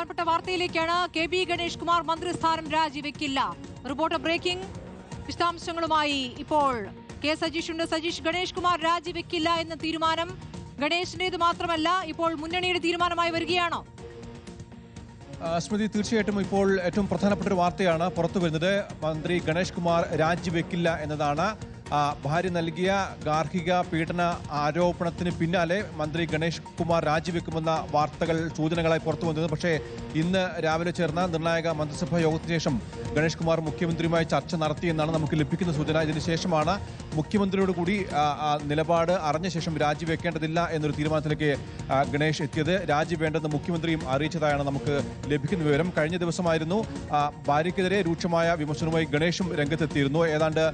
പ്രധാനപ്പെട്ട വാർത്തയിലേക്കാണ്. K B Ganesh Kumar മന്ത്രിസ്ഥാനം രാജിവെക്കില്ല. Reporter breaking. വിശദാംശങ്ങളുമായി ഇപ്പോൾ കെ സജീഷ് ഉണ്ട്. സജീഷ്, ഗണേഷ് കുമാർ രാജിവെക്കില്ല എന്ന തീരുമാനം ഗണേഷിന്റേത് മാത്രമല്ല, ഇപ്പോൾ മുന്നണിയുടെ തീരുമാനമായി വരികയാണോ? സ്മൃതി, തീർച്ചയായിട്ടും ഇപ്പോൾ ഏറ്റവും പ്രധാനപ്പെട്ട ഒരു വാർത്തയാണ് പുറത്തു വരുന്നത്. മന്ത്രി ഗണേഷ് കുമാർ രാജിവെക്കില്ല എന്നതാണ്. ഭാര്യ നൽകിയ ഗാർഹിക പീഡന ആരോപണത്തിന് പിന്നാലെ മന്ത്രി ഗണേഷ് കുമാർ രാജിവെക്കുമെന്ന വാർത്തകൾ സൂചനകളായി പുറത്തു വന്നത്. പക്ഷേ ഇന്ന് രാവിലെ ചേർന്ന നിർണായക മന്ത്രിസഭാ യോഗത്തിന് ശേഷം ഗണേഷ് കുമാർ മുഖ്യമന്ത്രിയുമായി ചർച്ച നടത്തിയെന്നാണ് നമുക്ക് ലഭിക്കുന്ന സൂചന. ഇതിനുശേഷമാണ് മുഖ്യമന്ത്രിയോട് കൂടി നിലപാട് അറിഞ്ഞ ശേഷം രാജിവെക്കേണ്ടതില്ല എന്നൊരു തീരുമാനത്തിലേക്ക് ഗണേഷ് എത്തിയത്. രാജി വേണ്ടെന്ന് മുഖ്യമന്ത്രിയും അറിയിച്ചതായാണ് നമുക്ക് ലഭിക്കുന്ന വിവരം. കഴിഞ്ഞ ദിവസമായിരുന്നു ഭാര്യയ്ക്കെതിരെ രൂക്ഷമായ വിമർശനവുമായി ഗണേഷും രംഗത്തെത്തിയിരുന്നു. ഏതാണ്ട്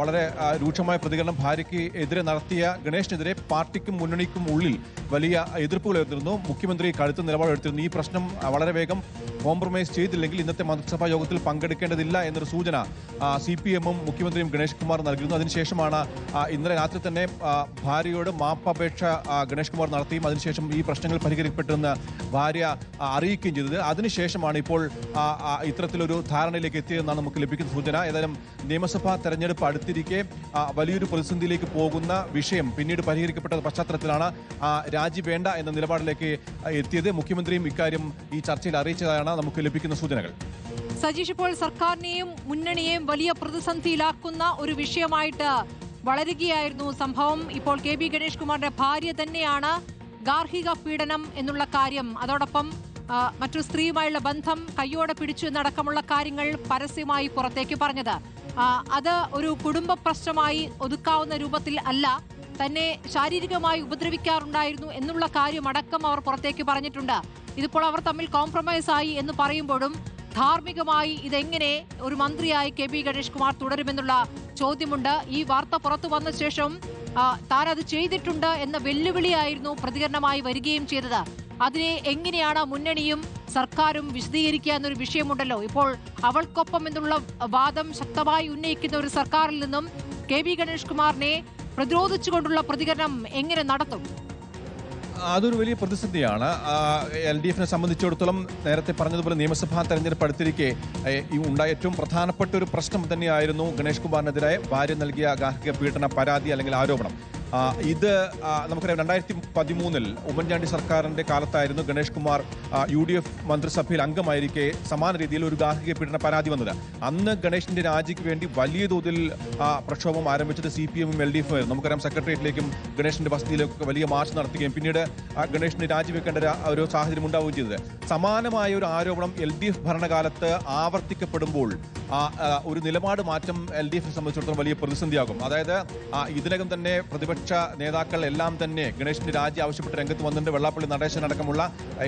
വളരെ രൂക്ഷമായ പ്രതികരണം ഭാര്യയ്ക്ക് എതിരെ നടത്തിയ ഗണേഷിനെതിരെ പാർട്ടിക്കും മുന്നണിക്കും ഉള്ളിൽ വലിയ എതിർപ്പുകൾ ഉയർന്നിരുന്നു. മുഖ്യമന്ത്രി കടുത്ത നിലപാടെടുത്തിരുന്നു. ഈ പ്രശ്നം വളരെ വേഗം കോംപ്രമൈസ് ചെയ്തില്ലെങ്കിൽ ഇന്നത്തെ മന്ത്രിസഭാ യോഗത്തിൽ പങ്കെടുക്കേണ്ടതില്ല എന്നൊരു സൂചന CPM-ഉം മുഖ്യമന്ത്രിയും ഗണേഷ് കുമാർ നൽകിയിരുന്നു. അതിനുശേഷമാണ് ഇന്നലെ രാത്രി തന്നെ ഭാര്യയോട് മാപ്പപേക്ഷ ഗണേഷ് കുമാർ നടത്തിയും അതിനുശേഷം ഈ പ്രശ്നങ്ങൾ പരിഹരിക്കപ്പെട്ടെന്ന് ഭാര്യ അറിയിക്കുകയും ചെയ്തത്. അതിനുശേഷമാണ് ഇപ്പോൾ ഇത്തരത്തിലൊരു ധാരണയിലേക്ക് എത്തിയതെന്നാണ് നമുക്ക് ലഭിക്കുന്ന സൂചന. ഏതായാലും നിയമസഭാ തെരഞ്ഞെടുപ്പ് അടുത്തിരിക്കെ വലിയൊരു പ്രതിസന്ധിയിലേക്ക് പോകുന്ന വിഷയം പിന്നീട് പരിഹരിക്കപ്പെട്ട പശ്ചാത്തലത്തിലാണ് രാജി വേണ്ട എന്ന നിലപാടിലേക്ക് എത്തിയത്. മുഖ്യമന്ത്രിയും ഇക്കാര്യം ഈ ചർച്ചയിൽ അറിയിച്ചതാണ് നമുക്ക് ലഭിക്കുന്ന സൂചനകൾ. സജീഷ്, ഇപ്പോൾ സർക്കാരിനെയും മുന്നണിയെയും വലിയ പ്രതിസന്ധിയിലാക്കുന്ന ഒരു വിഷയമായിട്ട് വളരുകയായിരുന്നു സംഭവം. ഇപ്പോൾ കെ ബി ഗണേഷ് കുമാറിന്റെ ഭാര്യ തന്നെയാണ് ഗാർഹിക പീഡനം എന്നുള്ള കാര്യം, അതോടൊപ്പം മറ്റൊരു സ്ത്രീയുമായുള്ള ബന്ധം കയ്യോടെ പിടിച്ചു എന്നടക്കമുള്ള കാര്യങ്ങൾ പരസ്യമായി പുറത്തേക്ക് പറഞ്ഞത്. അത് ഒരു കുടുംബ പ്രശ്നമായി ഒതുക്കാവുന്ന രൂപത്തിൽ അല്ല, തന്നെ ശാരീരികമായി ഉപദ്രവിക്കാറുണ്ടായിരുന്നു എന്നുള്ള കാര്യമടക്കം അവർ പുറത്തേക്ക് പറഞ്ഞിട്ടുണ്ട്. ഇതിപ്പോൾ അവർ തമ്മിൽ കോംപ്രമൈസ് ആയി എന്ന് പറയുമ്പോഴും ധാർമ്മികമായി ഇതെങ്ങനെ ഒരു മന്ത്രിയായി കെ ബി ഗണേഷ് കുമാർ തുടരുമെന്നുള്ള ചോദ്യമുണ്ട്. ഈ വാർത്ത പുറത്തു വന്ന ശേഷം താൻ അത് ചെയ്തിട്ടുണ്ട് എന്ന വെല്ലുവിളിയായിരുന്നു പ്രതികരണമായി വരികയും ചെയ്തത്. അതിനെ എങ്ങനെയാണ് മുന്നണിയും സർക്കാരും വിശദീകരിക്കുക എന്നൊരു വിഷയമുണ്ടല്ലോ. ഇപ്പോൾ അവൾക്കൊപ്പം എന്നുള്ള വാദം ശക്തമായി ഉന്നയിക്കുന്ന ഒരു സർക്കാരിൽ നിന്നും കെ ബി ഗണേഷ് കുമാറിനെ പ്രതിരോധിച്ചുകൊണ്ടുള്ള പ്രതികരണം എങ്ങനെ നടത്തും? അതൊരു വലിയ പ്രതിസന്ധിയാണ്. LDF-നെ സംബന്ധിച്ചിടത്തോളം നേരത്തെ പറഞ്ഞതുപോലെ നിയമസഭാ തെരഞ്ഞെടുപ്പ് അടുത്തിരിക്കെ ഉണ്ടായ ഏറ്റവും പ്രധാനപ്പെട്ട ഒരു പ്രശ്നം തന്നെയായിരുന്നു ഗണേഷ് കുമാറിനെതിരെ ഭാര്യ നൽകിയ ഗാർഹിക പീഡന പരാതി അല്ലെങ്കിൽ ആരോപണം. ഇത് നമുക്കറിയാം 2013 ഉമ്മൻചാണ്ടി സർക്കാരിന്റെ കാലത്തായിരുന്നു ഗണേഷ് കുമാർ UDF മന്ത്രിസഭയിൽ അംഗമായിരിക്കെ സമാന രീതിയിൽ ഒരു ഗാർഹിക പീഡന പരാതി വന്നത്. അന്ന് ഗണേഷിന്റെ രാജിക്ക് വേണ്ടി വലിയ തോതിൽ പ്രക്ഷോഭം ആരംഭിച്ചത് CPM-ഉം LDF-ഉം ആയിരുന്നു. നമുക്കറിയാം സെക്രട്ടേറിയറ്റിലേക്കും ഗണേഷിന്റെ വസതിയിലേക്കൊക്കെ വലിയ മാർച്ച് നടത്തുകയും പിന്നീട് ഗണേഷിന് രാജിവെക്കേണ്ട ഒരു സാഹചര്യം ഉണ്ടാവുകയും ചെയ്തത്. സമാനമായ ഒരു ആരോപണം LDF ഭരണകാലത്ത് ആവർത്തിക്കപ്പെടുമ്പോൾ ഒരു നിലപാട് മാറ്റം LDF-നെ സംബന്ധിച്ചിടത്തോളം വലിയ പ്രതിസന്ധിയാകും. അതായത് ഇതിനകം തന്നെ പ്രതിപക്ഷ നേതാക്കൾ എല്ലാം തന്നെ ഗണേഷിന്റെ രാജി ആവശ്യപ്പെട്ട് രംഗത്ത് വന്നിട്ടുണ്ട്. വെള്ളാപ്പള്ളി നടേശൻ അടക്കമുള്ള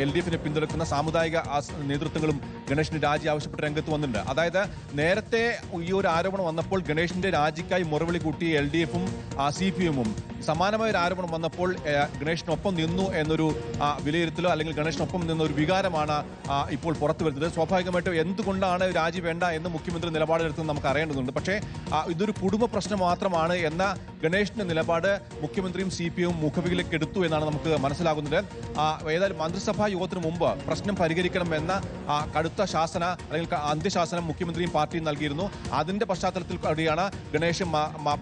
LDF-നെ പിന്തുണയ്ക്കുന്ന സാമുദായിക നേതൃത്വങ്ങളും ഗണേഷിന്റെ രാജി ആവശ്യപ്പെട്ട് രംഗത്ത് വന്നിട്ടുണ്ട്. അതായത് നേരത്തെ ഈ ഒരു ആരോപണം വന്നപ്പോൾ ഗണേഷിന്റെ രാജിക്കായി മുറവിളി കൂട്ടി LDF-ഉം CPM-ഉം സമാനമായ ഒരു ആരോപണം വന്നപ്പോൾ ഗണേഷിനൊപ്പം നിന്നു എന്നൊരു വിലയിരുത്തലോ അല്ലെങ്കിൽ ഗണേഷിനൊപ്പം നിന്നൊരു വികാരമാണ് ഇപ്പോൾ പുറത്തു വരുന്നത്. സ്വാഭാവികമായിട്ടും എന്തുകൊണ്ടാണ് രാജി വേണ്ട എന്ന് മുഖ്യമന്ത്രി നിലപാടെടുത്തെന്ന് നമുക്ക് അറിയേണ്ടതുണ്ട്. പക്ഷേ ഇതൊരു കുടുംബ പ്രശ്നം മാത്രമാണ് എന്ന ഗണേഷിന്റെ നിലപാട് മുഖ്യമന്ത്രിയും CPM-ഉം മുഖവിലേക്ക് എടുത്തു എന്നാണ് നമുക്ക് മനസ്സിലാകുന്നത്. ഏതായാലും മന്ത്രിസഭാ യോഗത്തിന് മുമ്പ് പ്രശ്നം പരിഹരിക്കണം എന്ന കടുത്ത ശാസന അല്ലെങ്കിൽ അന്ത്യശാസനം മുഖ്യമന്ത്രിയും പാർട്ടിയും നൽകിയിരുന്നു. അതിന്റെ പശ്ചാത്തലത്തിൽ കൂടിയാണ് ഗണേഷ്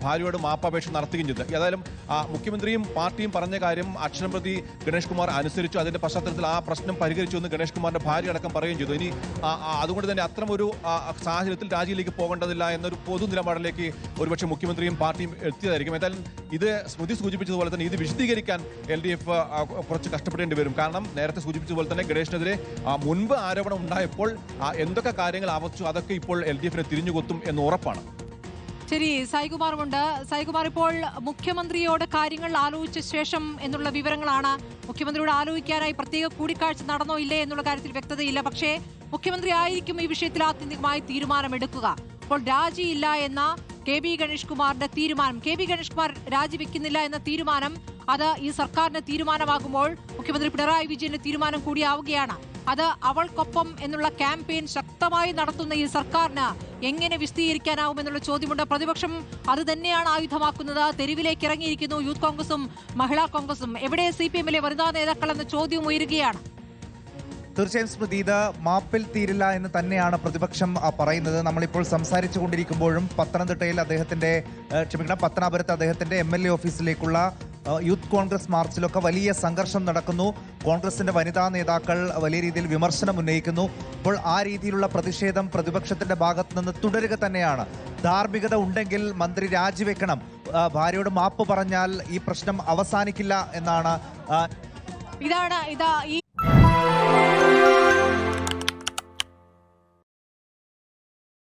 ഭാര്യയോട് മാപ്പപേക്ഷ നടത്തുകയും ചെയ്തത്. ഏതായാലും മുഖ്യമന്ത്രിയും പാർട്ടിയും പറഞ്ഞ കാര്യം അക്ഷരം പ്രതി ഗണേഷ് കുമാർ അനുസരിച്ചു. അതിന്റെ പശ്ചാത്തലത്തിൽ ആ പ്രശ്നം പരിഹരിച്ചു എന്ന് ഗണേഷ് കുമാറിന്റെ ഭാര്യ അടക്കം പറയുകയും ചെയ്തു. ഇനി അതുകൊണ്ട് തന്നെ അത്തരമൊരു സാഹചര്യത്തിൽ രാജിയിലേക്ക് പോകേണ്ടതില്ല എന്നൊരു പൊതു നിലപാടിലേക്ക് ഒരുപക്ഷെ മുഖ്യമന്ത്രിയും പാർട്ടിയും എത്തിയതായിരിക്കും. എന്തായാലും ഇത് സ്മൃതി സൂചിപ്പിച്ചതുപോലെ തന്നെ ഇത് വിശദീകരിക്കാൻ LDF കുറച്ച് കഷ്ടപ്പെടേണ്ടി വരും. കാരണം നേരത്തെ സൂചിപ്പിച്ചതുപോലെ തന്നെ ഗണേഷിനെതിരെ മുൻപ് ആരോപണം ഉണ്ടായപ്പോൾ എന്തൊക്കെ കാര്യങ്ങൾ ആവർത്തിച്ചു അതൊക്കെ ഇപ്പോൾ LDF-നെ തിരിഞ്ഞുകൊത്തും എന്ന് ഉറപ്പാണ്. ശരി, സായികുമാറുമുണ്ട്. സായികുമാർ, ഇപ്പോൾ മുഖ്യമന്ത്രിയോട് കാര്യങ്ങൾ ആലോചിച്ച ശേഷം എന്നുള്ള വിവരങ്ങളാണ്. മുഖ്യമന്ത്രിയോട് ആലോചിക്കാനായി പ്രത്യേക കൂടിക്കാഴ്ച നടന്നോ ഇല്ലേ എന്നുള്ള കാര്യത്തിൽ വ്യക്തതയില്ല. പക്ഷേ മുഖ്യമന്ത്രി ആയിരിക്കും ഈ വിഷയത്തിൽ ആത്യന്തികമായി തീരുമാനമെടുക്കുക. അപ്പോൾ രാജിയില്ല എന്ന കെ ബി ഗണേഷ് കുമാറിന്റെ തീരുമാനം, കെ ബി ഗണേഷ് കുമാർ രാജിവെക്കുന്നില്ല എന്ന തീരുമാനം, അത് ഈ സർക്കാരിന്റെ തീരുമാനമാകുമ്പോൾ മുഖ്യമന്ത്രി പിണറായി വിജയന്റെ തീരുമാനം കൂടിയാവുകയാണ്. അത് അവൾക്കൊപ്പം എന്നുള്ള ക്യാമ്പയിൻ ശക്തമായി നടത്തുന്ന ഈ സർക്കാരിന് എങ്ങനെ വിശദീകരിക്കാനാവുമെന്നുള്ള ചോദ്യമുണ്ട്. പ്രതിപക്ഷം അത് തന്നെയാണ് ആയുധമാക്കുന്നത്. തെരുവിലേക്ക് ഇറങ്ങിയിരിക്കുന്നു യൂത്ത് കോൺഗ്രസും മഹിളാ കോൺഗ്രസും. എവിടെ CPM-ലെ വനിതാ നേതാക്കൾ എന്ന ചോദ്യം ഉയരുകയാണ്. തീർച്ചയായും സ്മൃതി, ഇത് മാപ്പിൽ തീരില്ല എന്ന് തന്നെയാണ് പ്രതിപക്ഷം പറയുന്നത്. നമ്മളിപ്പോൾ സംസാരിച്ചു കൊണ്ടിരിക്കുമ്പോഴും പത്തനംതിട്ടയിൽ പത്തനാപുരത്ത് അദ്ദേഹത്തിന്റെ MLA ഓഫീസിലേക്കുള്ള യൂത്ത് കോൺഗ്രസ് മാർച്ചിലൊക്കെ വലിയ സംഘർഷം നടക്കുന്നു. കോൺഗ്രസിന്റെ വനിതാ നേതാക്കൾ വലിയ രീതിയിൽ വിമർശനം ഉന്നയിക്കുന്നു. ഇപ്പോൾ ആ രീതിയിലുള്ള പ്രതിഷേധം പ്രതിപക്ഷത്തിന്റെ ഭാഗത്ത് നിന്ന് തുടരുക തന്നെയാണ്. ധാർമ്മികത ഉണ്ടെങ്കിൽ മന്ത്രി രാജിവെക്കണം, ഭാര്യയോട് മാപ്പ് പറഞ്ഞാൽ ഈ പ്രശ്നം അവസാനിക്കില്ല എന്നാണ് ഈ